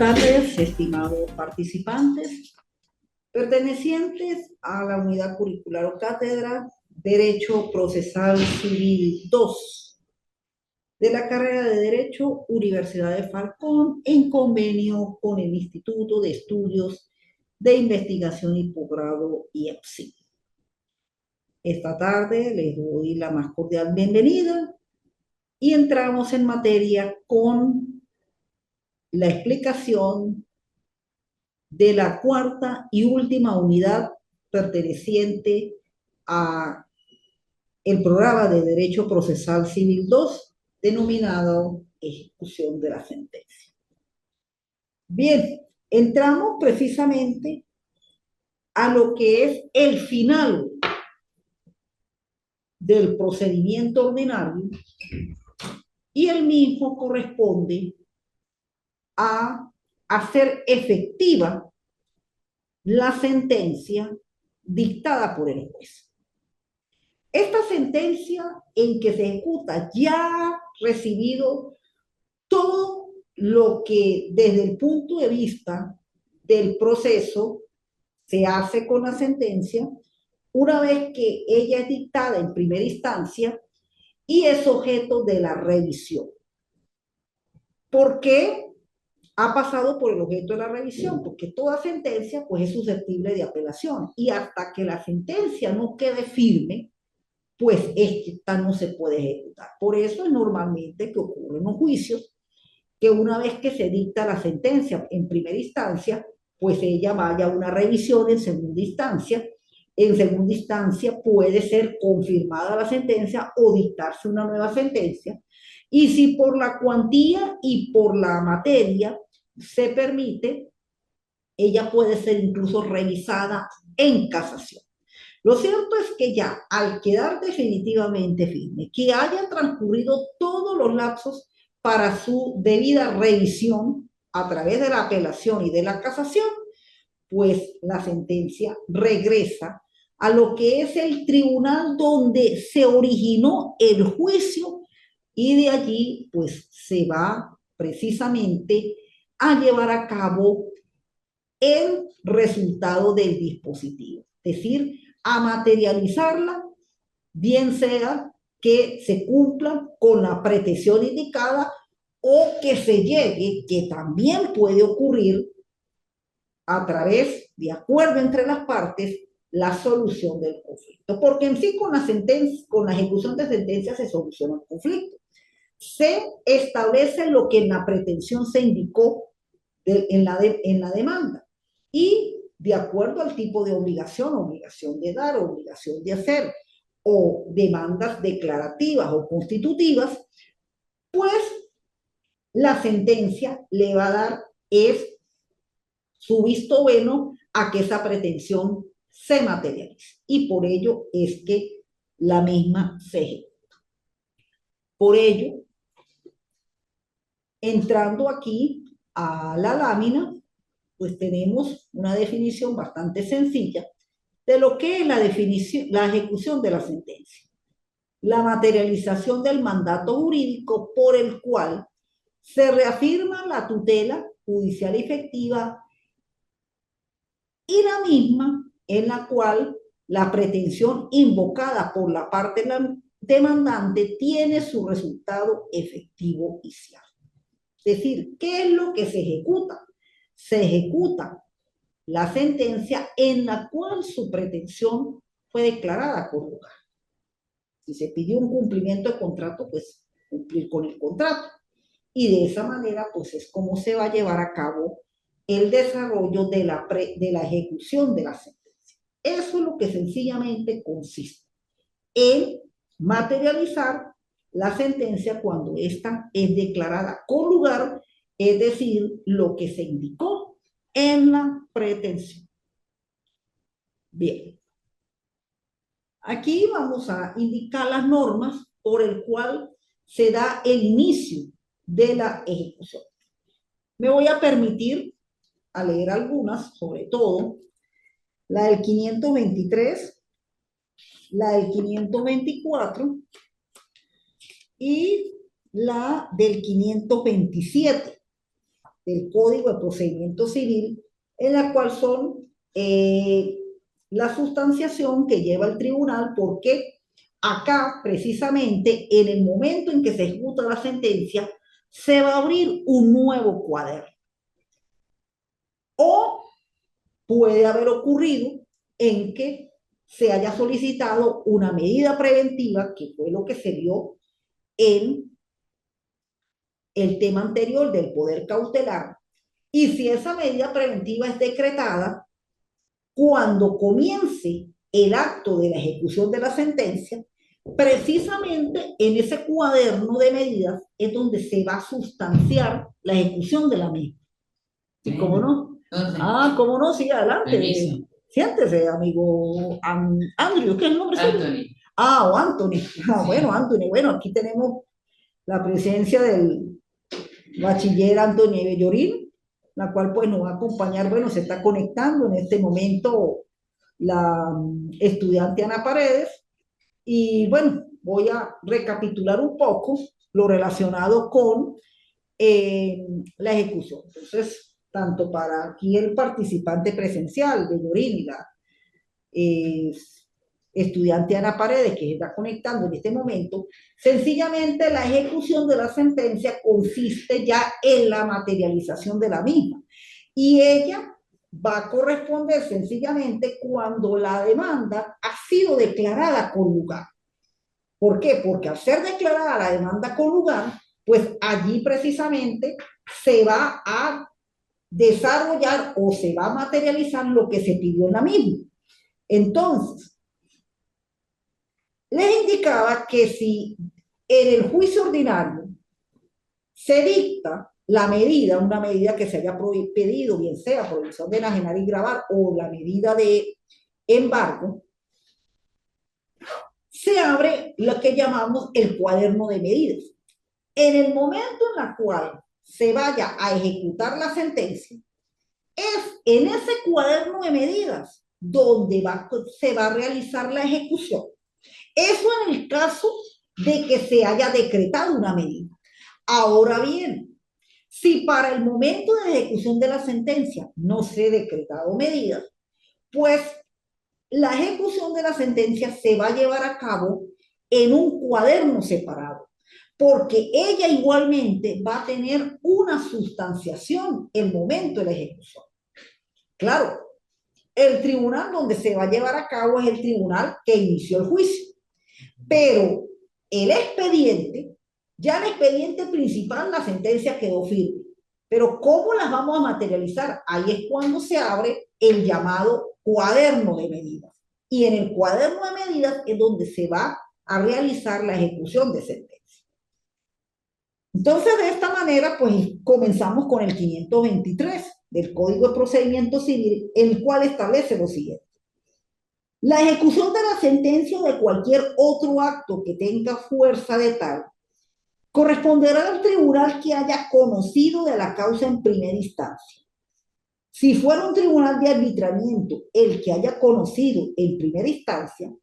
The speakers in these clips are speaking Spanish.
tardes, estimados participantes, pertenecientes a la unidad curricular o cátedra Derecho Procesal Civil 2 de la carrera de Derecho Universidad de Falcón, en convenio con el Instituto de Estudios de Investigación y Posgrado IEPSI. Esta tarde les doy la más cordial bienvenida y entramos en materia con la explicación de la cuarta y última unidad perteneciente a el programa de Derecho Procesal Civil 2, denominado Ejecución de la Sentencia. Bien, entramos precisamente a lo que es el final del procedimiento ordinario, y el mismo corresponde a hacer efectiva la sentencia dictada por el juez. Esta sentencia en que se ejecuta ya ha recibido todo lo que desde el punto de vista del proceso se hace con la sentencia una vez que ella es dictada en primera instancia y es objeto de la revisión. ¿Por qué ha pasado por el objeto de la revisión? Porque toda sentencia pues es susceptible de apelación, y hasta que la sentencia no quede firme, pues esta no se puede ejecutar. Por eso es normalmente que ocurre en los juicios que una vez que se dicta la sentencia en primera instancia, pues ella vaya a una revisión en segunda instancia. En segunda instancia puede ser confirmada la sentencia o dictarse una nueva sentencia. Y si por la cuantía y por la materia se permite, ella puede ser incluso revisada en casación. Lo cierto es que ya al quedar definitivamente firme, que hayan transcurrido todos los lapsos para su debida revisión a través de la apelación y de la casación, pues la sentencia regresa a lo que es el tribunal donde se originó el juicio, y de allí pues se va precisamente a llevar a cabo el resultado del dispositivo, es decir, a materializarla, bien sea que se cumpla con la pretensión indicada o que se llegue, que también puede ocurrir, a través de acuerdo entre las partes, la solución del conflicto. Porque en sí con la ejecución de sentencia se soluciona el conflicto. Se establece lo que en la pretensión se indicó en la demanda. Y de acuerdo al tipo de obligación de dar, obligación de hacer, o demandas declarativas o constitutivas, pues la sentencia le va a dar su visto bueno a que esa pretensión se materialice. Y por ello es que la misma se ejecuta. Por ello, entrando aquí a la lámina, pues tenemos una definición bastante sencilla de lo que es la ejecución de la sentencia. La materialización del mandato jurídico por el cual se reafirma la tutela judicial efectiva, y la misma en la cual la pretensión invocada por la parte demandante tiene su resultado efectivo y cierto. Es decir, ¿qué es lo que se ejecuta? Se ejecuta la sentencia en la cual su pretensión fue declarada con lugar. Si se pidió un cumplimiento de contrato, pues cumplir con el contrato. Y de esa manera, pues es como se va a llevar a cabo el desarrollo de la ejecución de la sentencia. Eso es lo que sencillamente consiste en materializar la sentencia cuando ésta es declarada con lugar, es decir, lo que se indicó en la pretensión. Bien. Aquí vamos a indicar las normas por el cual se da el inicio de la ejecución. Me voy a permitir a leer algunas, sobre todo la del 523, la del 524 y la del 527. del Código de Procedimiento Civil, en la cual son la sustanciación que lleva el tribunal, porque acá, precisamente, en el momento en que se ejecuta la sentencia, se va a abrir un nuevo cuaderno. O puede haber ocurrido en que se haya solicitado una medida preventiva, que fue lo que se vio en el tema anterior del poder cautelar, y si esa medida preventiva es decretada, cuando comience el acto de la ejecución de la sentencia, precisamente en ese cuaderno de medidas es donde se va a sustanciar la ejecución de la misma. ¿Y cómo no? Ah, ¿cómo no? Sí, adelante. Permiso. Siéntese, amigo Andrew, ¿qué es el nombre suyo? Anthony. Ah, o Anthony. Ah, sí. Bueno, Anthony, bueno, aquí tenemos la presencia del bachiller Anthony Bellorín, la cual pues nos va a acompañar, bueno, se está conectando en este momento la estudiante Ana Paredes, y bueno, voy a recapitular un poco lo relacionado con la ejecución. Entonces, tanto para aquí el participante presencial de Llorín y la eh, estudiante Ana Paredes, que está conectando en este momento, sencillamente la ejecución de la sentencia consiste ya en la materialización de la misma. Y ella va a corresponder sencillamente cuando la demanda ha sido declarada con lugar. ¿Por qué? Porque al ser declarada la demanda con lugar, pues allí precisamente se va a desarrollar o se va a materializar lo que se pidió en la misma. Entonces, les indicaba que si en el juicio ordinario se dicta la medida, una medida que se haya pedido, bien sea prohibición de enajenar y gravar o la medida de embargo, se abre lo que llamamos el cuaderno de medidas. En el momento en el cual se vaya a ejecutar la sentencia, es en ese cuaderno de medidas donde se va a realizar la ejecución. Eso en el caso de que se haya decretado una medida. Ahora bien, si para el momento de ejecución de la sentencia no se ha decretado medidas, pues la ejecución de la sentencia se va a llevar a cabo en un cuaderno separado, porque ella igualmente va a tener una sustanciación en el momento de la ejecución. Claro, el tribunal donde se va a llevar a cabo es el tribunal que inició el juicio, pero el expediente, ya el expediente principal, la sentencia quedó firme. Pero ¿cómo las vamos a materializar? Ahí es cuando se abre el llamado cuaderno de medidas. Y en el cuaderno de medidas es donde se va a realizar la ejecución de sentencia. Entonces, de esta manera, pues comenzamos con el 523 del Código de Procedimiento Civil, el cual establece lo siguiente. La ejecución de la sentencia o de cualquier otro acto que tenga fuerza de tal corresponderá al tribunal que haya conocido de la causa en primera instancia. Si fuera un tribunal de arbitramiento el que haya conocido en primera instancia,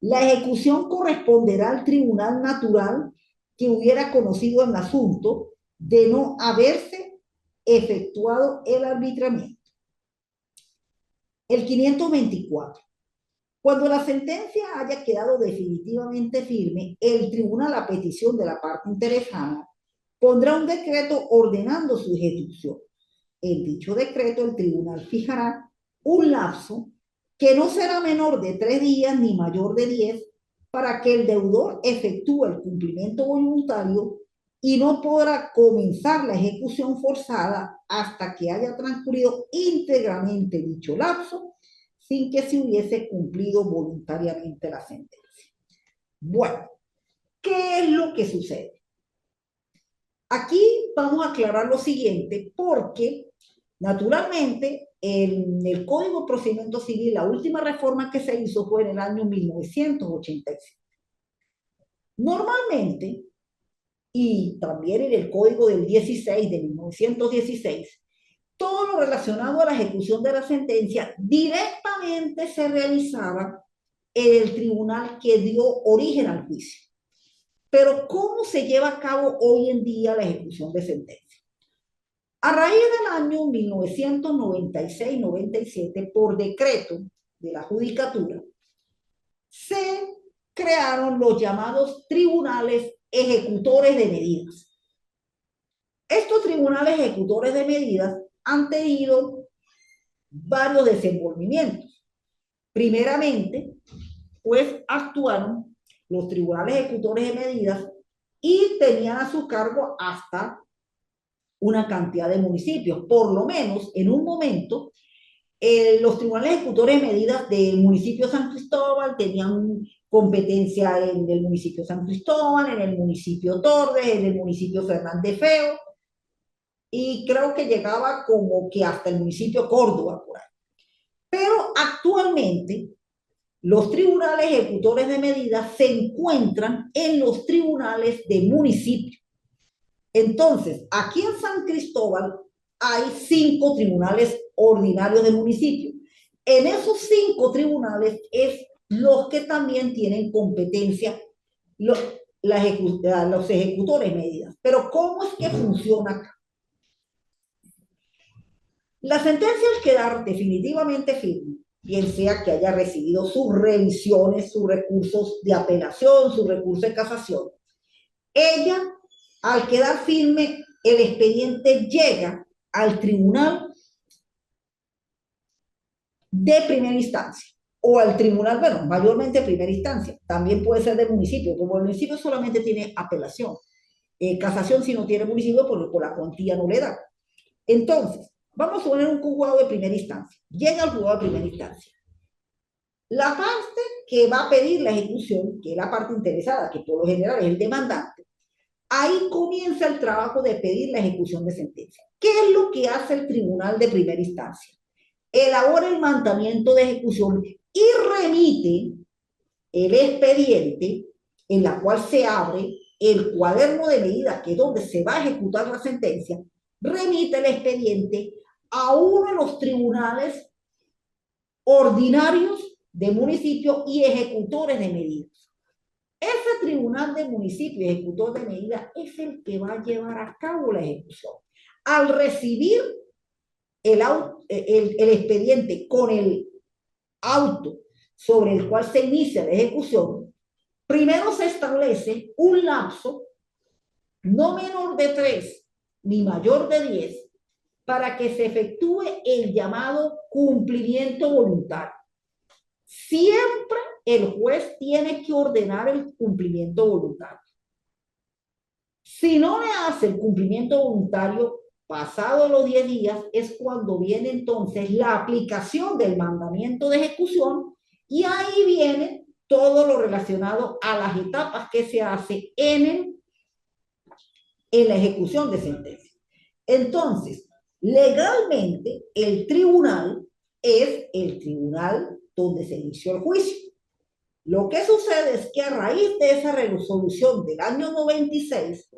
la ejecución corresponderá al tribunal natural que hubiera conocido el asunto de no haberse efectuado el arbitramiento. El 524. Cuando la sentencia haya quedado definitivamente firme, el tribunal, a petición de la parte interesada, pondrá un decreto ordenando su ejecución. En dicho decreto, el tribunal fijará un lapso que no será menor de 3 días ni mayor de 10 para que el deudor efectúe el cumplimiento voluntario, y no podrá comenzar la ejecución forzada hasta que haya transcurrido íntegramente dicho lapso sin que se hubiese cumplido voluntariamente la sentencia. Bueno, ¿qué es lo que sucede? Aquí vamos a aclarar lo siguiente, porque naturalmente en el Código de Procedimiento Civil, la última reforma que se hizo fue en el año 1987. Normalmente, y también en el Código del 16 de 1916, todo lo relacionado a la ejecución de la sentencia directamente se realizaba en el tribunal que dio origen al juicio. Pero ¿cómo se lleva a cabo hoy en día la ejecución de sentencia? A raíz del año 1996-97, por decreto de la Judicatura, se crearon los llamados tribunales ejecutores de medidas. Estos tribunales ejecutores de medidas han tenido varios desenvolvimientos. Primeramente, pues actuaron los tribunales ejecutores de medidas y tenían a su cargo hasta una cantidad de municipios. Por lo menos, en un momento, los tribunales ejecutores de medidas del municipio de San Cristóbal tenían competencia en el municipio de San Cristóbal, en el municipio Torres, en el municipio Fernández Feo, y creo que llegaba como que hasta el municipio Córdoba, por ahí. Pero actualmente los tribunales ejecutores de medidas se encuentran en los tribunales de municipio. Entonces, aquí en San Cristóbal hay 5 tribunales ordinarios de municipio. En esos 5 tribunales es los que también tienen competencia los ejecutores de medidas. Pero ¿cómo es que funciona acá? La sentencia, al quedar definitivamente firme, bien sea que haya recibido sus revisiones, sus recursos de apelación, sus recursos de casación, ella, al quedar firme, el expediente llega al tribunal de primera instancia o al tribunal, bueno, mayormente primera instancia, también puede ser del municipio, como el municipio solamente tiene apelación, casación si no tiene municipio, por la cuantía no le da. Entonces, vamos a poner un juzgado de primera instancia. Llega al juzgado de primera instancia. La parte que va a pedir la ejecución, que es la parte interesada, que por lo general es el demandante, ahí comienza el trabajo de pedir la ejecución de sentencia. ¿Qué es lo que hace el tribunal de primera instancia? Elabora el mandamiento de ejecución y remite el expediente en la cual se abre el cuaderno de medidas, que es donde se va a ejecutar la sentencia, remite el expediente a uno de los tribunales ordinarios de municipio y ejecutores de medidas. Ese tribunal de municipio y ejecutor de medidas es el que va a llevar a cabo la ejecución. Al recibir el expediente con el auto sobre el cual se inicia la ejecución, primero se establece un lapso no menor de 3 ni mayor de 10 para que se efectúe el llamado cumplimiento voluntario. Siempre el juez tiene que ordenar el cumplimiento voluntario. Si no le hace el cumplimiento voluntario, pasado los 10 días, es cuando viene entonces la aplicación del mandamiento de ejecución y ahí viene todo lo relacionado a las etapas que se hace en la ejecución de sentencia. Entonces, legalmente, el tribunal es el tribunal donde se inició el juicio. Lo que sucede es que a raíz de esa resolución del año 96,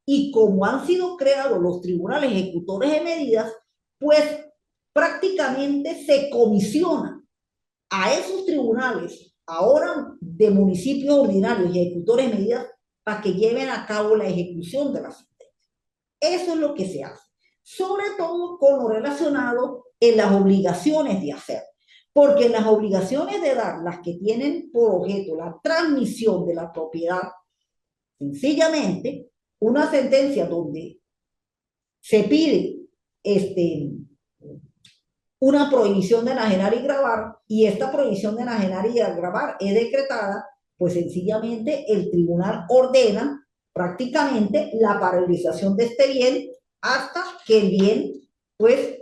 y como han sido creados los tribunales ejecutores de medidas, pues prácticamente se comisiona a esos tribunales, ahora de municipios ordinarios y ejecutores de medidas, para que lleven a cabo la ejecución de la sentencia. Eso es lo que se hace, sobre todo con lo relacionado en las obligaciones de hacer. Porque las obligaciones de dar, las que tienen por objeto la transmisión de la propiedad, sencillamente, una sentencia donde se pide una prohibición de enajenar y gravar, y esta prohibición de enajenar y gravar es decretada, pues sencillamente el tribunal ordena prácticamente la paralización de este bien hasta que el bien pues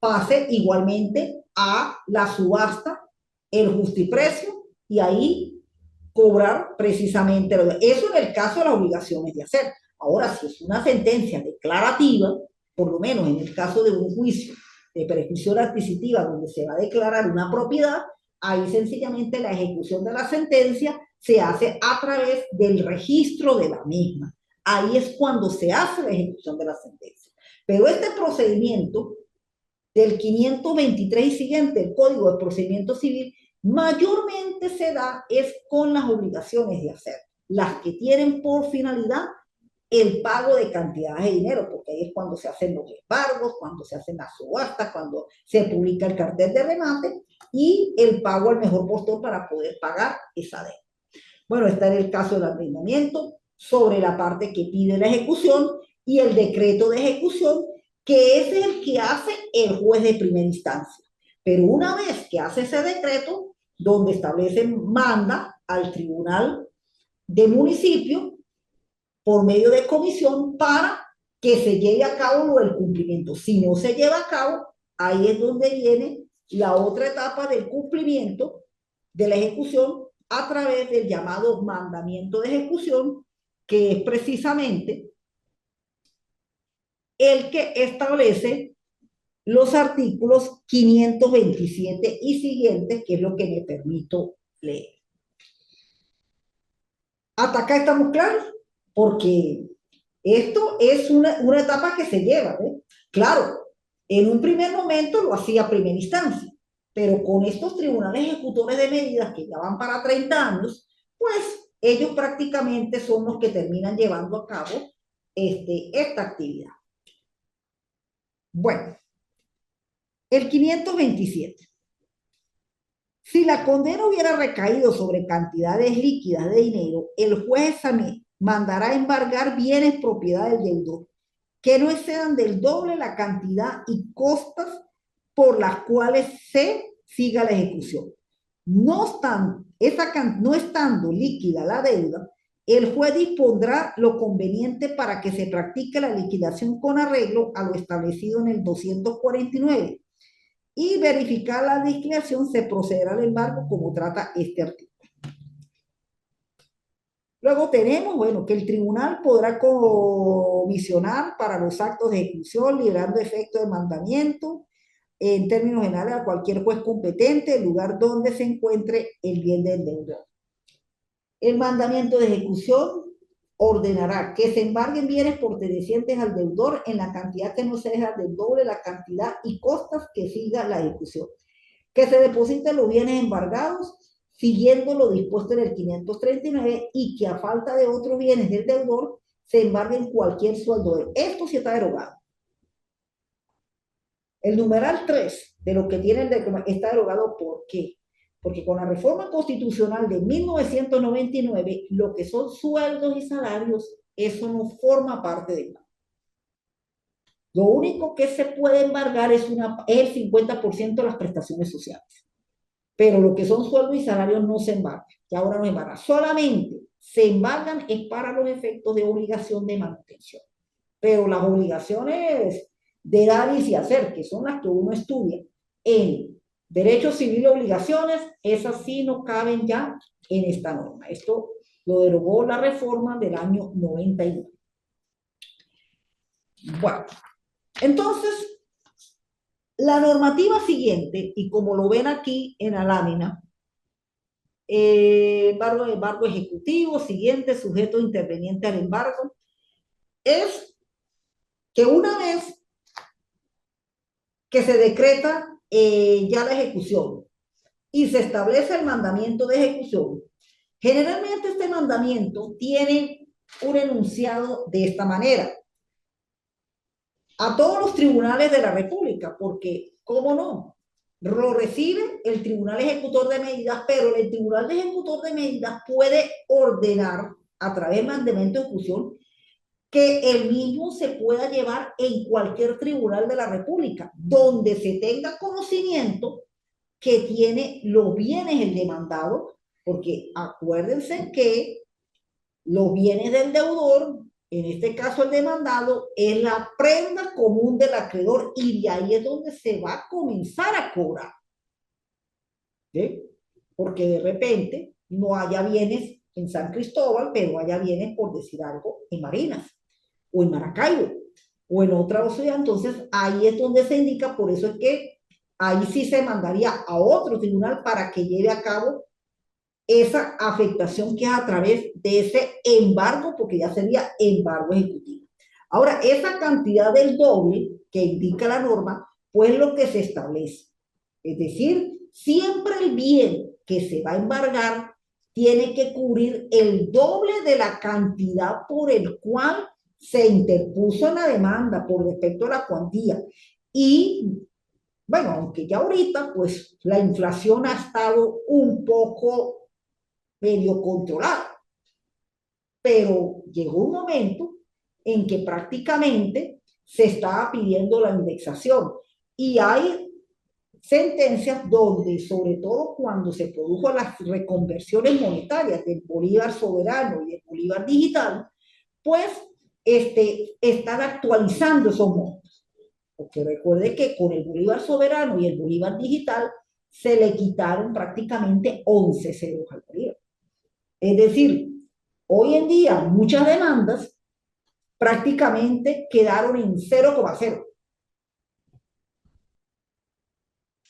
pase igualmente a la subasta, el justiprecio, y ahí cobrar precisamente eso en el caso de las obligaciones de hacer. Ahora, si es una sentencia declarativa, por lo menos en el caso de un juicio de prescripción adquisitiva donde se va a declarar una propiedad, ahí sencillamente la ejecución de la sentencia se hace a través del registro de la misma. Ahí es cuando se hace la ejecución de la sentencia. Pero este procedimiento del 523 y siguiente, el Código de Procedimiento Civil, mayormente se da es con las obligaciones de hacer, las que tienen por finalidad el pago de cantidades de dinero, porque ahí es cuando se hacen los embargos, cuando se hacen las subastas, cuando se publica el cartel de remate y el pago al mejor postor para poder pagar esa deuda. Bueno, está en el caso del arrendamiento, sobre la parte que pide la ejecución y el decreto de ejecución, que es el que hace el juez de primera instancia. Pero una vez que hace ese decreto, donde establece, manda al tribunal de municipio por medio de comisión para que se lleve a cabo lo del cumplimiento. Si no se lleva a cabo, ahí es donde viene la otra etapa del cumplimiento de la ejecución a través del llamado mandamiento de ejecución, que es precisamente el que establece los artículos 527 y siguientes, que es lo que me permito leer. Hasta acá estamos claros, porque esto es una etapa que se lleva, ¿eh? Claro, en un primer momento lo hacía a primera instancia, pero con estos tribunales ejecutores de medidas que ya van para 30 años, pues ellos prácticamente son los que terminan llevando a cabo esta actividad. Bueno, el 527. Si la condena hubiera recaído sobre cantidades líquidas de dinero, el juez mandará embargar bienes propiedad del deudor que no excedan del doble la cantidad y costas por las cuales se siga la ejecución. No estando líquida la deuda, el juez dispondrá lo conveniente para que se practique la liquidación con arreglo a lo establecido en el 249 y verificar la liquidación se procederá al embargo como trata este artículo. Luego tenemos, bueno, que el tribunal podrá comisionar para los actos de ejecución, liberando efecto de mandamiento, en términos generales, a cualquier juez competente, el lugar donde se encuentre el bien del deudor. El mandamiento de ejecución ordenará que se embarguen bienes pertenecientes al deudor en la cantidad que no se deja del doble la cantidad y costas que siga la ejecución. Que se depositen los bienes embargados siguiendo lo dispuesto en el 539 y que a falta de otros bienes del deudor se embarguen cualquier sueldo de él. Esto sí está derogado. El numeral 3 de lo que tiene el decreto está derogado. ¿Por qué? Porque con la reforma constitucional de 1999, lo que son sueldos y salarios, eso no forma parte del pago. Lo único que se puede embargar es el 50% de las prestaciones sociales. Pero lo que son sueldos y salarios no se embargan. Y ahora no embargan. Solamente se embargan es para los efectos de obligación de manutención. Pero las obligaciones de dar y hacer, que son las que uno estudia en Derecho Civil y Obligaciones, esas sí no caben ya en esta norma. Esto lo derogó la reforma del año 99. Bueno, entonces, la normativa siguiente, y como lo ven aquí en la lámina, embargo ejecutivo, siguiente, sujeto interveniente al embargo, es que una vez que se decreta ya la ejecución y se establece el mandamiento de ejecución, generalmente este mandamiento tiene un enunciado de esta manera a todos los tribunales de la República, porque, ¿cómo no? Lo recibe el Tribunal Ejecutor de Medidas, pero el Tribunal de Ejecutor de Medidas puede ordenar a través de mandamiento de ejecución que el mismo se pueda llevar en cualquier tribunal de la República, donde se tenga conocimiento que tiene los bienes el demandado, porque acuérdense que los bienes del deudor, en este caso el demandado, es la prenda común del acreedor y de ahí es donde se va a comenzar a cobrar. ¿Sí? Porque de repente no haya bienes en San Cristóbal, pero haya bienes, por decir algo, en Marinas o en Maracaibo o en otra ciudad. Entonces ahí es donde se indica, por eso es que ahí sí se mandaría a otro tribunal para que lleve a cabo esa afectación que es a través de ese embargo, porque ya sería embargo ejecutivo. Ahora, esa cantidad del doble que indica la norma, pues lo que se establece. Es decir, siempre el bien que se va a embargar tiene que cubrir el doble de la cantidad por el cual se interpuso en la demanda por respecto a la cuantía y, bueno, aunque ya ahorita, pues la inflación ha estado un poco medio controlada, pero llegó un momento en que prácticamente se estaba pidiendo la indexación y hay sentencias donde, sobre todo cuando se produjo las reconversiones monetarias del bolívar soberano y del bolívar digital, pues están actualizando esos montos. Porque recuerde que con el bolívar soberano y el bolívar digital se le quitaron prácticamente 11 ceros al bolívar. Es decir, hoy en día muchas demandas prácticamente quedaron en 0,0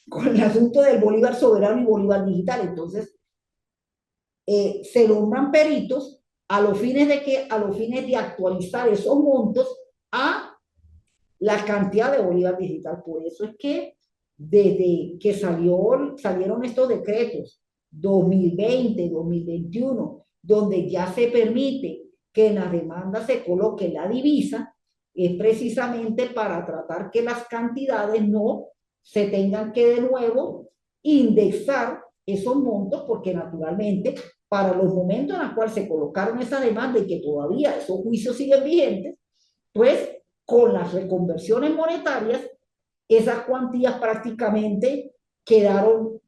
con el asunto del bolívar soberano y bolívar digital. Entonces, se nombran peritos a los fines de que, a los fines de actualizar esos montos a la cantidad de bolívar digital. Por eso es que desde que salieron estos decretos 2020, 2021, donde ya se permite que en las demandas se coloque la divisa, es precisamente para tratar que las cantidades no se tengan que de nuevo indexar esos montos, porque naturalmente para los momentos en los cuales se colocaron esa demanda y que todavía esos juicios siguen vigentes, pues con las reconversiones monetarias, esas cuantías prácticamente quedaron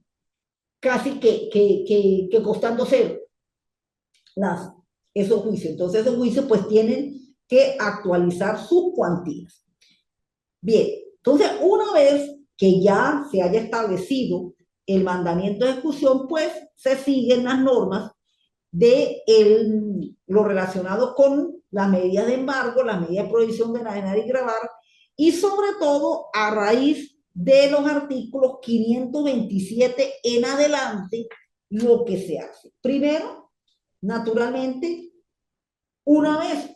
casi que costando cero las, esos juicios. Entonces esos juicios pues tienen que actualizar sus cuantías. Bien, entonces una vez que ya se haya establecido el mandamiento de ejecución, pues se siguen las normas de lo relacionado con las medidas de embargo, las medidas de prohibición de enajenar y gravar, y sobre todo a raíz de los artículos 527 en adelante, lo que se hace. Primero, naturalmente, una vez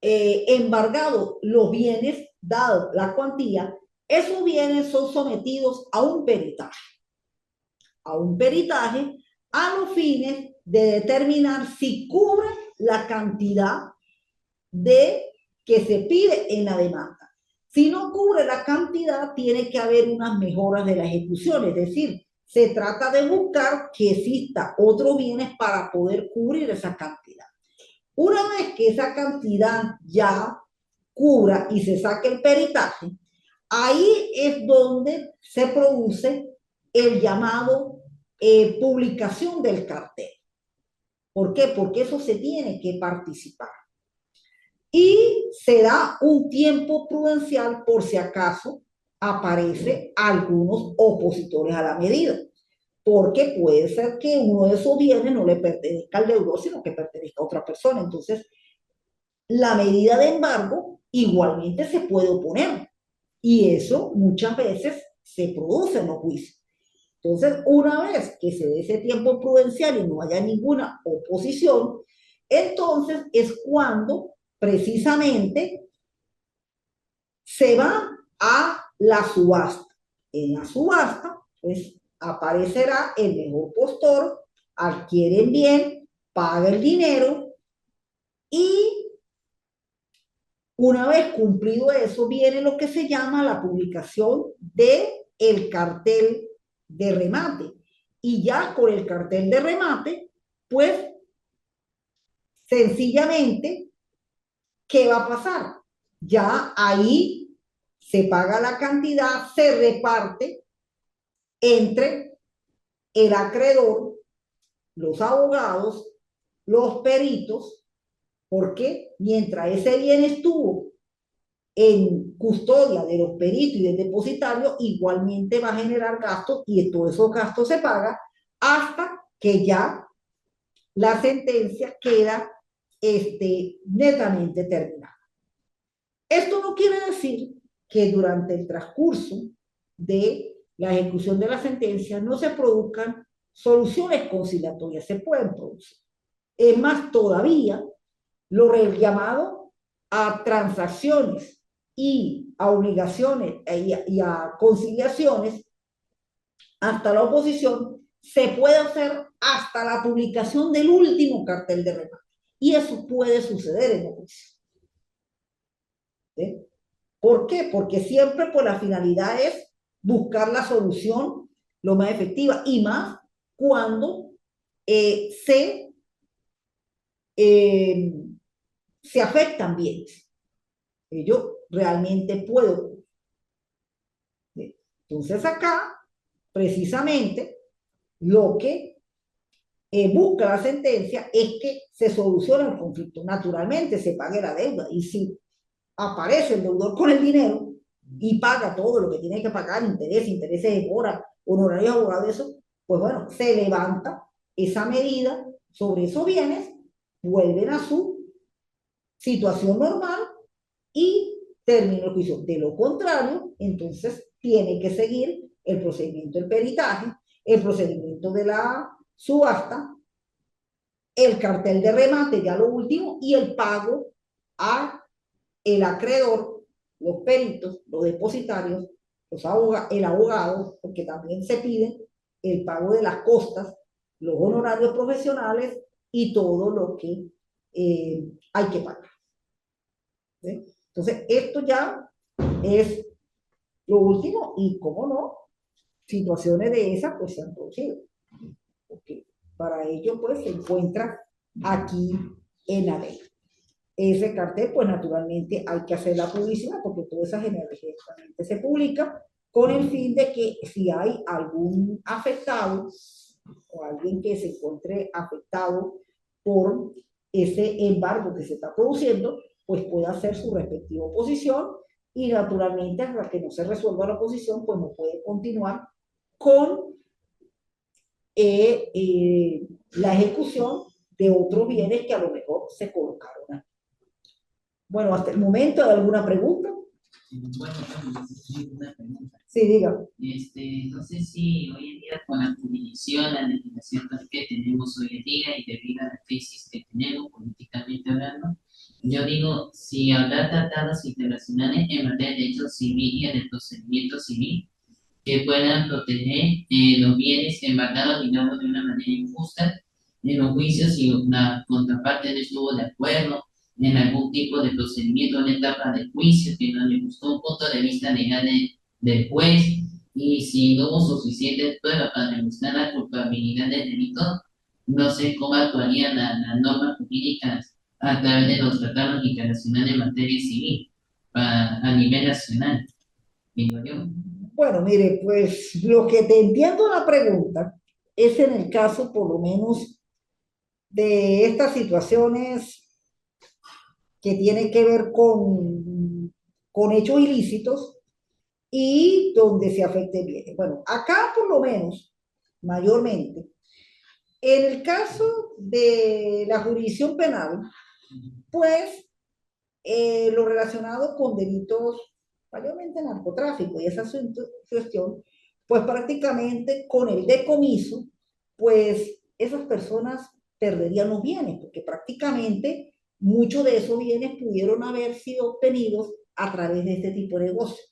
embargado los bienes, dado la cuantía, esos bienes son sometidos a un peritaje a los fines de determinar si cubre la cantidad de que se pide en la demanda. Si no cubre la cantidad, tiene que haber unas mejoras de la ejecución, es decir, se trata de buscar que exista otros bienes para poder cubrir esa cantidad. Una vez que esa cantidad ya cubra y se saque el peritaje, ahí es donde se produce el llamado publicación del cartel. ¿Por qué? Porque eso se tiene que participar. Y se da un tiempo prudencial por si acaso aparece algunos opositores a la medida. Porque puede ser que uno de esos bienes no le pertenezca al deudor, sino que pertenezca a otra persona. Entonces, la medida de embargo igualmente se puede oponer. Y eso muchas veces se produce en los juicios. Entonces, una vez que se dé ese tiempo prudencial y no haya ninguna oposición, entonces es cuando precisamente se va a la subasta. En la subasta, pues aparecerá el mejor postor, adquieren bien, paga el dinero y una vez cumplido eso viene lo que se llama la publicación de el cartel de remate. Y ya con el cartel de remate, pues sencillamente, ¿qué va a pasar? Ya ahí se paga la cantidad, se reparte entre el acreedor, los abogados, los peritos, porque mientras ese bien estuvo en custodia de los peritos y del depositario, igualmente va a generar gastos y todos esos gastos se pagan hasta que ya la sentencia queda netamente terminada. Esto no quiere decir que durante el transcurso de la ejecución de la sentencia no se produzcan soluciones conciliatorias, se pueden producir. Es más, todavía lo llamado a transacciones y a obligaciones y a conciliaciones hasta la oposición se puede hacer hasta la publicación del último cartel de remate. Y eso puede suceder en el juicio. ¿Sí? ¿Por qué? Porque siempre pues la finalidad es buscar la solución lo más efectiva y más cuando eh, se, eh, se afectan bienes. Yo realmente puedo. Entonces acá, precisamente, lo que busca la sentencia es que se solucione el conflicto. Naturalmente se pague la deuda y si aparece el deudor con el dinero y paga todo lo que tiene que pagar, intereses de mora, honorarios de abogado, eso, pues bueno, se levanta esa medida sobre esos bienes, vuelven a su situación normal y termina el juicio. De lo contrario, entonces tiene que seguir el procedimiento del peritaje, el procedimiento de la subasta, el cartel de remate, ya lo último, y el pago a el acreedor, los peritos, los depositarios, el abogado, porque también se pide el pago de las costas, los honorarios profesionales y todo lo que hay que pagar. ¿Sí? Entonces, esto ya es lo último y, cómo no, situaciones de esas pues se han producido. Porque para ello pues se encuentra aquí en la ley. Ese cartel, pues naturalmente hay que hacer la publicidad porque toda esa generalmente se publica con el fin de que si hay algún afectado o alguien que se encuentre afectado por ese embargo que se está produciendo, pues pueda hacer su respectiva oposición y naturalmente hasta que no se resuelva la oposición, pues no puede continuar con la ejecución de otros bienes que a lo mejor se colocaron. Bueno, hasta el momento, ¿hay alguna pregunta? Bueno, una pregunta. Sí, diga. No sé si hoy en día con la jurisdicción, la legislación que tenemos hoy en día y debido a la crisis que tenemos políticamente hablando, yo digo, si habrá tratados internacionales en materia de derecho civil y en el procedimiento civil que puedan proteger los bienes embargados, digamos, de una manera injusta en los juicios si la contraparte no estuvo de acuerdo en algún tipo de procedimiento, en etapa de juicio, que no le gustó un punto de vista legal del juez, y si no hubo suficiente prueba para demostrar la culpabilidad del delito, no sé cómo actuarían las normas jurídicas a través de los tratados internacionales en materia civil a nivel nacional, digo yo. Bueno, mire, pues lo que te entiendo la pregunta es en el caso, por lo menos, de estas situaciones que tienen que ver con hechos ilícitos y donde se afecte bien. Bueno, acá por lo menos, mayormente, en el caso de la jurisdicción penal, pues lo relacionado con delitos, mayormente narcotráfico y esa cuestión, pues prácticamente con el decomiso, pues esas personas perderían los bienes, porque prácticamente muchos de esos bienes pudieron haber sido obtenidos a través de este tipo de negocio.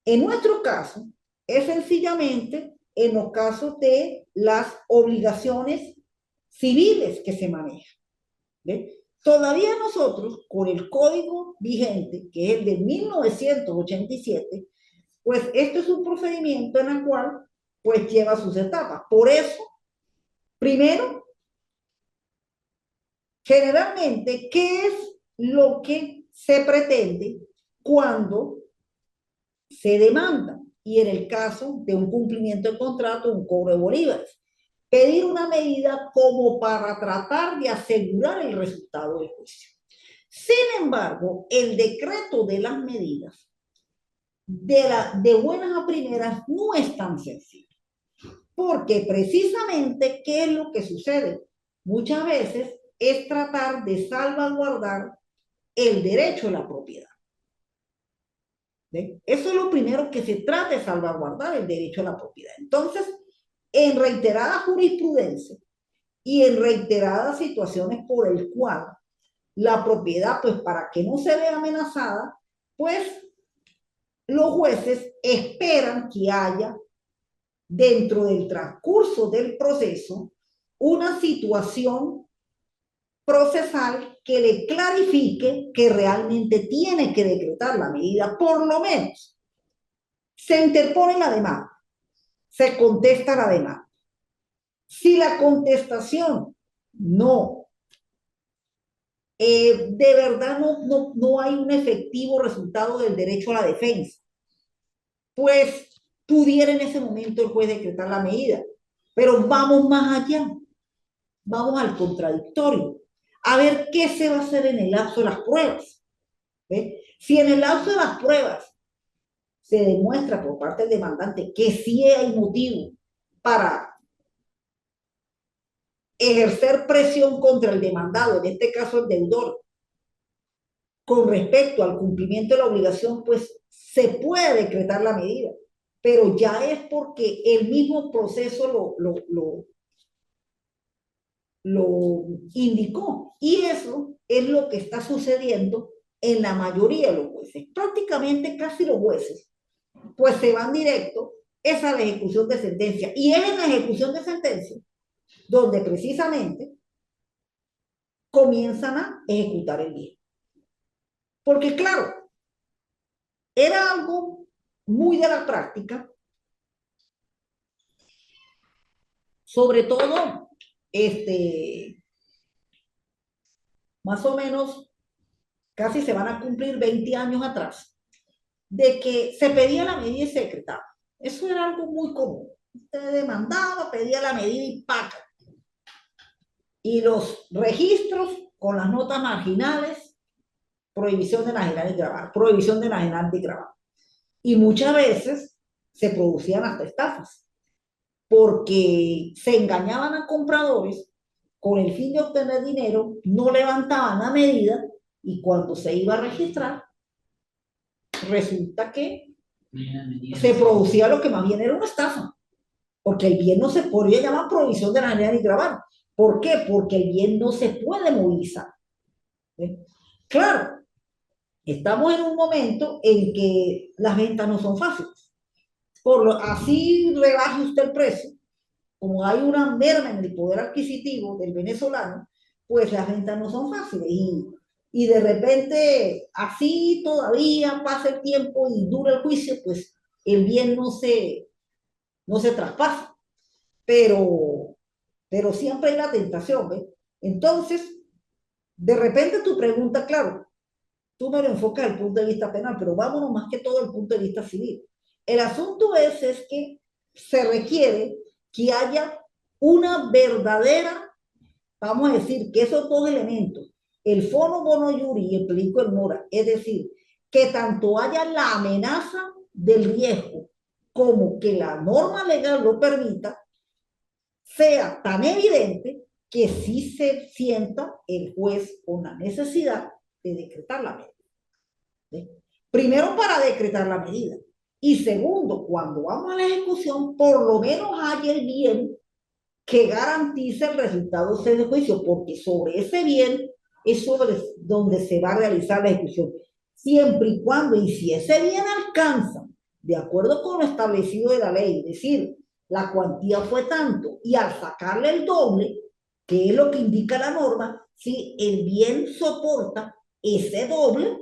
En nuestro caso, es sencillamente en los casos de las obligaciones civiles que se manejan. ¿Ve? Todavía nosotros, con el código vigente, que es el de 1987, pues esto es un procedimiento en el cual pues lleva sus etapas. Por eso, primero, generalmente, ¿qué es lo que se pretende cuando se demanda? Y en el caso de un cumplimiento del contrato, un cobro de bolívares. Pedir una medida como para tratar de asegurar el resultado del juicio. Sin embargo, el decreto de las medidas de buenas a primeras no es tan sencillo. Porque precisamente, ¿qué es lo que sucede? Muchas veces es tratar de salvaguardar el derecho a la propiedad. ¿Sí? Eso es lo primero que se trata de salvaguardar, el derecho a la propiedad. Entonces, en reiteradas jurisprudencia y en reiteradas situaciones por el cual la propiedad, pues para que no se vea amenazada, pues los jueces esperan que haya dentro del transcurso del proceso una situación procesal que le clarifique que realmente tiene que decretar la medida, por lo menos. Se interpone la demanda, se contesta la demanda. Si la contestación no, de verdad no hay un efectivo resultado del derecho a la defensa, pues pudiera en ese momento el juez decretar la medida. Pero vamos más allá, vamos al contradictorio, a ver qué se va a hacer en el lapso de las pruebas. ¿Ve? Si en el lapso de las pruebas se demuestra por parte del demandante que sí hay motivo para ejercer presión contra el demandado, en este caso el deudor, con respecto al cumplimiento de la obligación, pues se puede decretar la medida, pero ya es porque el mismo proceso lo indicó. Y eso es lo que está sucediendo en la mayoría de los jueces. Prácticamente casi los jueces, pues se van directo, es a la ejecución de sentencia. Y es en la ejecución de sentencia donde precisamente comienzan a ejecutar el bien. Porque claro, era algo muy de la práctica, sobre todo, más o menos, casi se van a cumplir 20 años atrás, de que se pedía la medida y se decretaba. Eso era algo muy común. Usted demandaba, pedía la medida y ¡paca! Y los registros con las notas marginales, prohibición de enajenar y grabar, prohibición de enajenar y grabar. Y muchas veces se producían hasta estafas, porque se engañaban a compradores con el fin de obtener dinero, no levantaban la medida y cuando se iba a registrar, resulta que se producía lo que más bien era una estafa, porque el bien no se podía llamar prohibición de enajenar ni grabar. ¿Por qué? Porque el bien no se puede movilizar. ¿Sí? Claro, estamos en un momento en que las ventas no son fáciles. Así rebaje usted el precio, como hay una merma en el poder adquisitivo del venezolano, pues las ventas no son fáciles. Y de repente, así todavía pasa el tiempo y dura el juicio, pues el bien no se traspasa. Pero, pero siempre hay la tentación, ¿ves? Entonces, de repente tu pregunta, claro, tú me lo enfocas desde el punto de vista penal, pero vámonos más que todo el punto de vista civil. El asunto es que se requiere que haya una verdadera, vamos a decir, que esos dos elementos, el fono bono iuri y el perico en mora, es decir, que tanto haya la amenaza del riesgo como que la norma legal lo permita, sea tan evidente que sí se sienta el juez con la necesidad de decretar la medida. ¿Sí? Primero, para decretar la medida. Y segundo, cuando vamos a la ejecución, por lo menos haya el bien que garantice el resultado de ese juicio, porque sobre ese bien es sobre donde se va a realizar la ejecución. Siempre y cuando, y si ese bien alcanza, de acuerdo con lo establecido de la ley, es decir, la cuantía fue tanto, y al sacarle el doble, que es lo que indica la norma, si el bien soporta ese doble,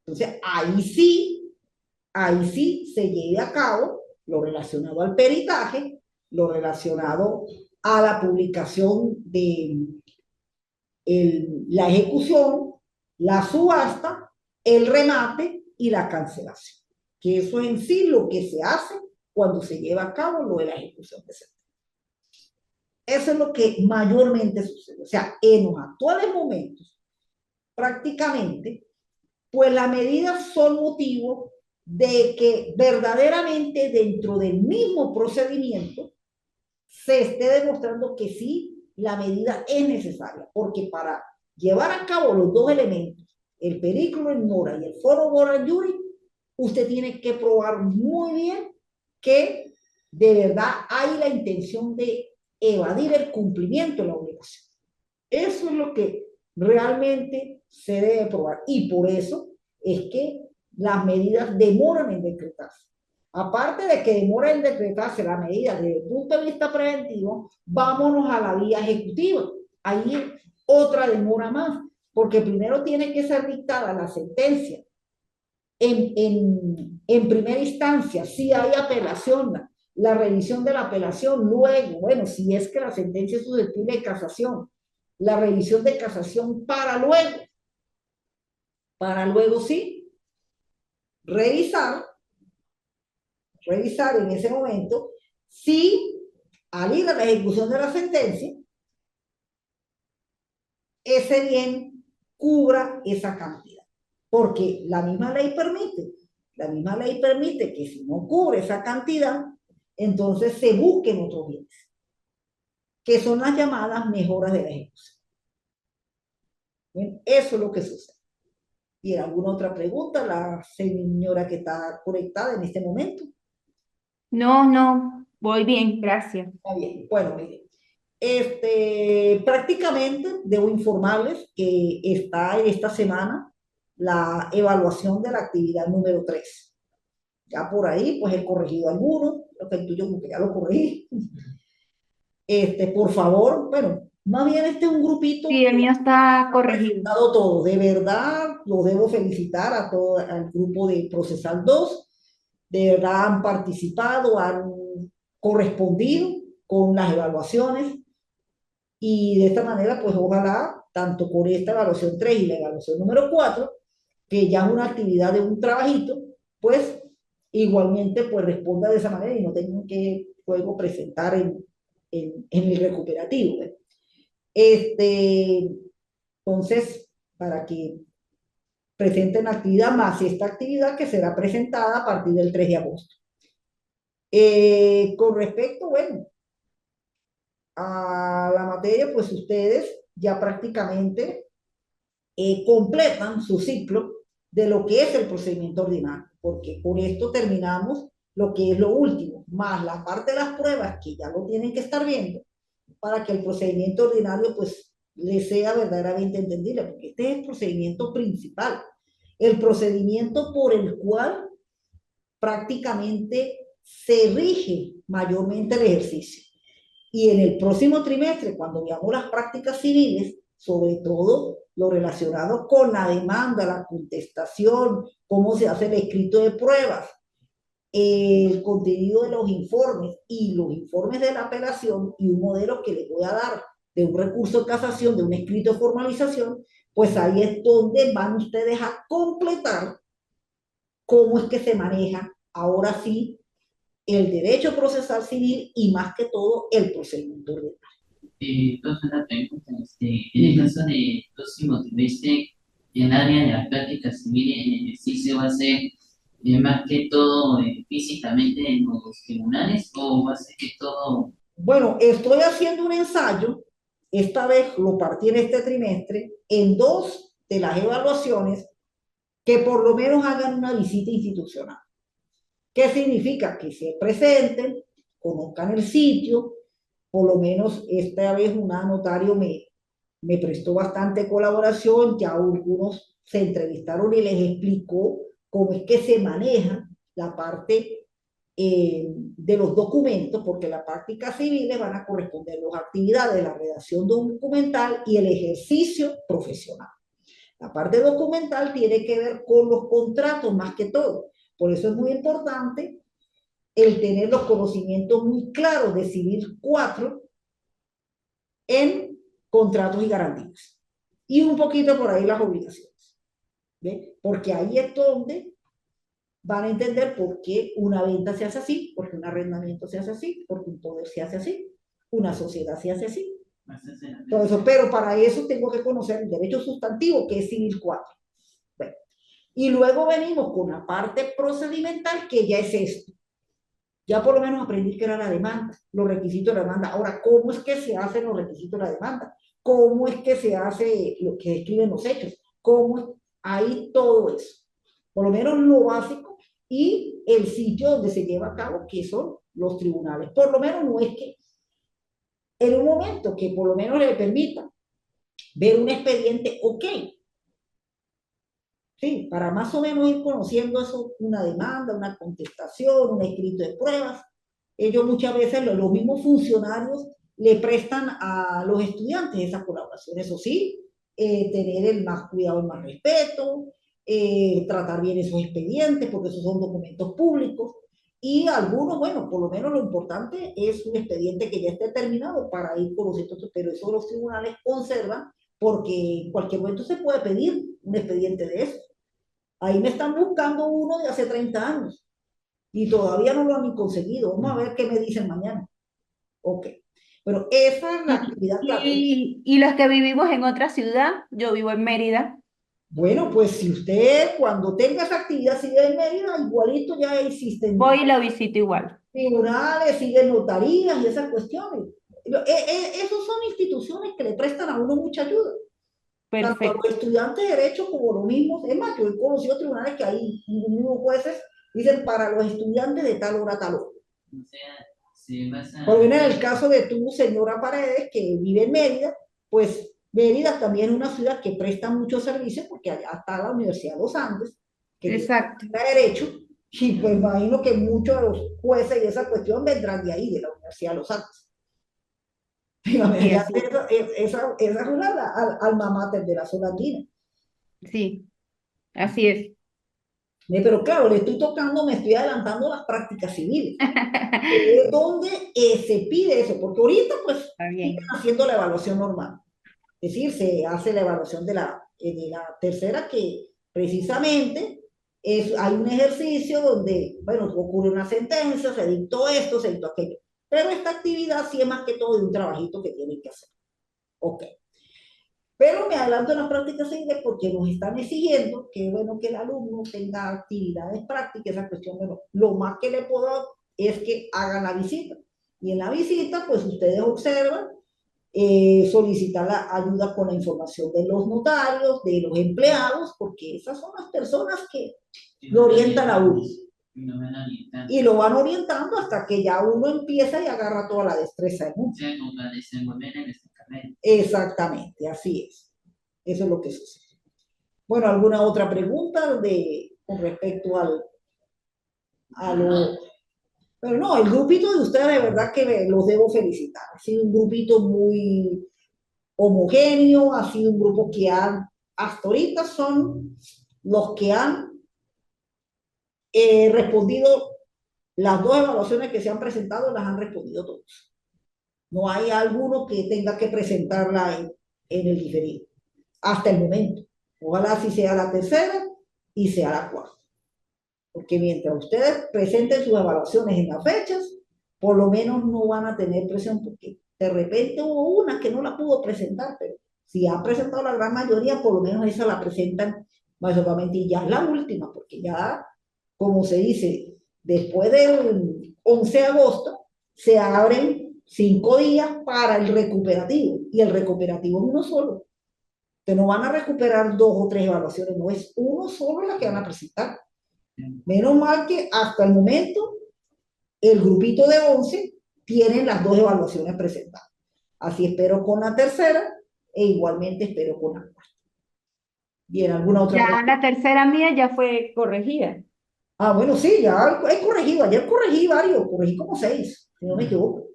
entonces ahí sí se lleve a cabo lo relacionado al peritaje, lo relacionado a la publicación de la ejecución, la subasta, el remate y la cancelación. Que eso es en sí lo que se hace cuando se lleva a cabo lo de la ejecución de sentencia. Eso es lo que mayormente sucede. O sea, en los actuales momentos, prácticamente, pues las medidas son motivo de que verdaderamente dentro del mismo procedimiento se esté demostrando que sí, la medida es necesaria, porque para llevar a cabo los dos elementos, el periculum in mora y el foro mora iuri, usted tiene que probar muy bien que de verdad hay la intención de evadir el cumplimiento de la obligación. Eso es lo que realmente se debe probar. Y por eso es que las medidas demoran en decretarse. Aparte de que demora en decretarse la medida desde el punto de vista preventivo, vámonos a la vía ejecutiva. Ahí otra demora más, porque primero tiene que ser dictada la sentencia en primera instancia, si hay apelación, la revisión de la apelación, luego, bueno, si es que la sentencia es susceptible de casación, la revisión de casación para luego sí, revisar, revisar en ese momento si al ir a la ejecución de la sentencia, ese bien cubra esa cantidad. Porque la misma ley permite que si no cubre esa cantidad, entonces se busquen otros bienes, que son las llamadas mejoras de la ejecución. Bien, eso es lo que sucede. ¿Y alguna otra pregunta? La señora que está conectada en este momento. No, no, voy bien, gracias. Está bien. Bueno, miren. Prácticamente debo informarles que está en esta semana la evaluación de la actividad número 3. Ya por ahí, pues he corregido algunos, lo que el tuyo como que ya lo corregí. Por favor, bueno, más bien este es un grupito Sí, el que mío está ha corregido. presentado todo. De verdad, los debo felicitar a todo al grupo de Procesal 2. De verdad han participado, han correspondido con las evaluaciones y de esta manera, pues ojalá, tanto con esta evaluación 3 y la evaluación número 4 que ya es una actividad de un trabajito, pues igualmente pues responda de esa manera y no tengan que luego presentar en el recuperativo. Este, entonces, para que presenten la actividad más esta actividad que será presentada a partir del 3 de agosto. Con respecto, bueno, a la materia, pues ustedes ya prácticamente completan su ciclo de lo que es el procedimiento ordinario, porque con esto terminamos lo que es lo último, más la parte de las pruebas que ya lo tienen que estar viendo para que el procedimiento ordinario pues les sea verdaderamente entendible, porque este es el procedimiento principal, el procedimiento por el cual prácticamente se rige mayormente el ejercicio. Y en el próximo trimestre, cuando veamos las prácticas civiles, sobre todo lo relacionado con la demanda, la contestación, cómo se hace el escrito de pruebas, el contenido de los informes y los informes de la apelación y un modelo que les voy a dar de un recurso de casación, de un escrito de formalización, pues ahí es donde van ustedes a completar cómo es que se maneja ahora sí el derecho procesal civil y más que todo el procedimiento ordinario. Entonces, una pregunta, en el caso del próximo trimestre, el área de la práctica civil en el ejercicio va a ser más que todo físicamente en los tribunales o va a ser que todo. Bueno, estoy haciendo un ensayo, esta vez lo partí en este trimestre, en 2 de las evaluaciones que por lo menos hagan una visita institucional. ¿Qué significa? Que se presenten, conozcan el sitio, por lo menos esta vez una notario me prestó bastante colaboración, ya algunos se entrevistaron y les explicó cómo es que se maneja la parte de los documentos, porque la práctica civil les van a corresponder las actividades de la redacción documental y el ejercicio profesional. La parte documental tiene que ver con los contratos más que todo. Por eso es muy importante el tener los conocimientos muy claros de Civil 4 en contratos y garantías. Y un poquito por ahí las obligaciones. ¿Ve? Porque ahí es donde van a entender por qué una venta se hace así, porque un arrendamiento se hace así, porque un poder se hace así, una sociedad se hace así. Todo eso, pero para eso tengo que conocer el derecho sustantivo, que es Civil 4. Bueno, y luego venimos con la parte procedimental, que ya es esto. Ya por lo menos aprendí que era la demanda, los requisitos de la demanda. Ahora, ¿cómo es que se hacen los requisitos de la demanda? ¿Cómo es que se hace lo que describen los hechos? ¿Cómo es? Ahí todo eso. Por lo menos lo básico y el sitio donde se lleva a cabo, que son los tribunales. Por lo menos no es que en un momento que por lo menos le permita ver un expediente, ok. Sí, para más o menos ir conociendo eso, una demanda, una contestación, un escrito de pruebas. Ellos muchas veces, los mismos funcionarios le prestan a los estudiantes esa colaboración. Eso sí, tener el más cuidado, el más respeto, tratar bien esos expedientes, porque esos son documentos públicos. Y algunos, bueno, por lo menos lo importante es un expediente que ya esté terminado para ir con los institutos, pero eso los tribunales conservan porque en cualquier momento se puede pedir un expediente de eso. Ahí me están buscando uno de hace 30 años y todavía no lo han ni conseguido. Vamos a ver qué me dicen mañana. Ok. Pero esa es la actividad, claro. Y los que vivimos en otra ciudad, yo vivo en Mérida, Bueno, pues si usted cuando tenga esa actividad sigue en Mérida, igualito ya existen voy y lo visito igual. tribunales, siguen notarías y esas cuestiones. Esos son instituciones que le prestan a uno mucha ayuda, tanto a Perfecto. los estudiantes de derecho como los mismos. Es más, yo he conocido tribunales que hay los mismos jueces dicen para los estudiantes de tal hora a tal hora. O sea, se basa Porque en el caso de tu señora Paredes, que vive en Mérida, pues Mérida también es una ciudad que presta muchos servicios porque allá está la Universidad de los Andes, que tiene Exacto. derecho, y pues imagino que muchos de los jueces y esa cuestión vendrán de ahí, de la Universidad de los Andes. Dígame, Sí, ya así esa es una alma mater de la zona andina. es. Sí, así es. Pero claro, le estoy tocando, me estoy adelantando las prácticas civiles, donde se pide eso, porque ahorita pues Está siguen bien. haciendo la evaluación normal. Es decir, se hace la evaluación de la tercera que precisamente hay un ejercicio donde, bueno, ocurre una sentencia, se dictó esto, se dictó aquello. Pero esta actividad sí es más que todo de un trabajito que tienen que hacer. Ok. Pero me adelanto en las prácticas civiles porque nos están exigiendo que, bueno, que el alumno tenga actividades prácticas, esa cuestión, bueno, lo más que le puedo dar es que hagan la visita. Y en la visita, pues ustedes observan, solicitar la ayuda con la información de los notarios, de los empleados, porque esas son las personas que lo orientan a uno. Lo van orientando. Y lo van orientando hasta que ya uno empieza y agarra toda la destreza del O mundo. sea, como para desenvolver en esta carrera. Exactamente, así es. Eso es lo que sucede. Bueno, ¿alguna otra pregunta con respecto a lo... Pero no, el grupito de ustedes de verdad que los debo felicitar. Ha sido un grupito muy homogéneo, ha sido un grupo que hasta ahorita son los que han respondido, las dos evaluaciones que se han presentado las han respondido todos. No hay alguno que tenga que presentarla en el diferido, hasta el momento. Ojalá si sea la tercera y sea la cuarta. Porque mientras ustedes presenten sus evaluaciones en las fechas, por lo menos no van a tener presión, porque de repente hubo una que no la pudo presentar, pero si han presentado la gran mayoría, por lo menos esa la presentan básicamente y ya es la última, porque ya, como se dice, después del 11 de agosto, se abren 5 días para el recuperativo, y el recuperativo es uno solo. Ustedes no van a recuperar 2 o 3 evaluaciones, no es uno solo la que van a presentar. Menos mal que hasta el momento el grupito de 11 tiene las 2 evaluaciones presentadas. Así espero con la tercera e igualmente espero con la cuarta. Bien, ¿alguna otra Ya pregunta? la tercera mía ya fue corregida. Ah, bueno, sí, ya he corregido. Ayer corregí varios, corregí como 6, si no me equivoco.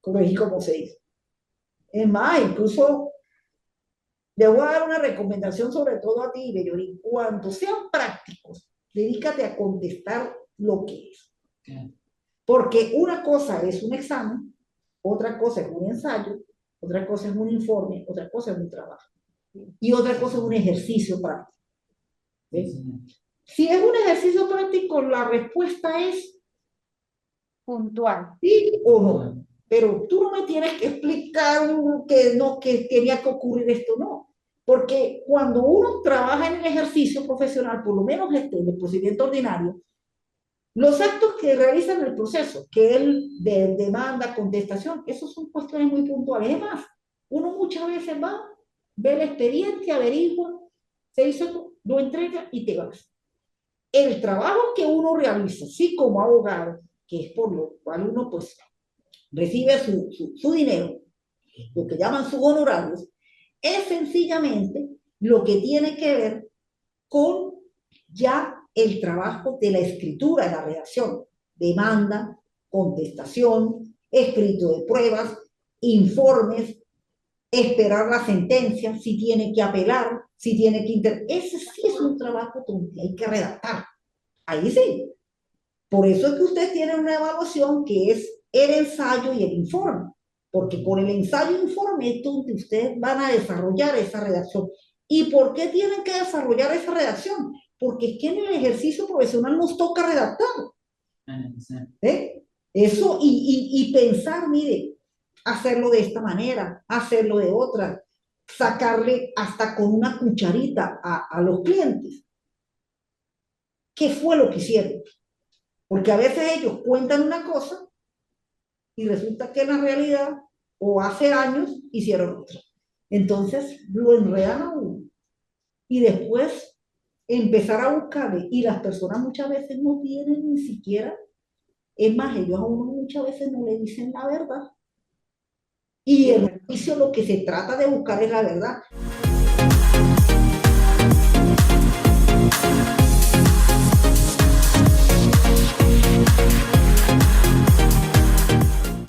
Corregí como 6. Es más, incluso le voy a dar una recomendación sobre todo a ti, Bellorín. Cuando sean prácticos, dedícate a contestar lo que es. Claro. Porque una cosa es un examen, otra cosa es un ensayo, otra cosa es un informe, otra cosa es un trabajo. Y otra cosa es un ejercicio práctico. ¿Ves? Si es un ejercicio práctico, la respuesta es Puntual. sí o no. Pero tú no me tienes que explicar que no, que tenía que ocurrir esto, no. Porque cuando uno trabaja en el ejercicio profesional, por lo menos en el procedimiento ordinario, los actos que realizan el proceso, que es el de demanda, contestación, esos son cuestiones muy puntuales. Es más, uno muchas veces va, ve el expediente, averigua, se hizo esto, lo entrega y te vas. El trabajo que uno realiza, sí, como abogado, que es por lo cual uno pues recibe su dinero, lo que llaman sus honorarios, es sencillamente lo que tiene que ver con ya el trabajo de la escritura, de la redacción, demanda, contestación, escrito de pruebas, informes, esperar la sentencia, si tiene que apelar, si tiene que ese sí es un trabajo donde hay que redactar. Ahí sí. Por eso es que usted tiene una evaluación que es el ensayo y el informe, porque con el ensayo e informe es donde ustedes van a desarrollar esa redacción. ¿Y por qué tienen que desarrollar esa redacción? Porque es que en el ejercicio profesional nos toca redactar. Analizar. ¿Eh? Eso y pensar, mire, hacerlo de esta manera, hacerlo de otra, sacarle hasta con una cucharita a los clientes. ¿Qué fue lo que hicieron? Porque a veces ellos cuentan una cosa y resulta que en la realidad o hace años hicieron otra. Entonces lo enredan a uno y después empezar a buscarle y las personas muchas veces no tienen ni siquiera, es más, ellos a uno muchas veces no le dicen la verdad. Y el juicio lo que se trata de buscar es la verdad.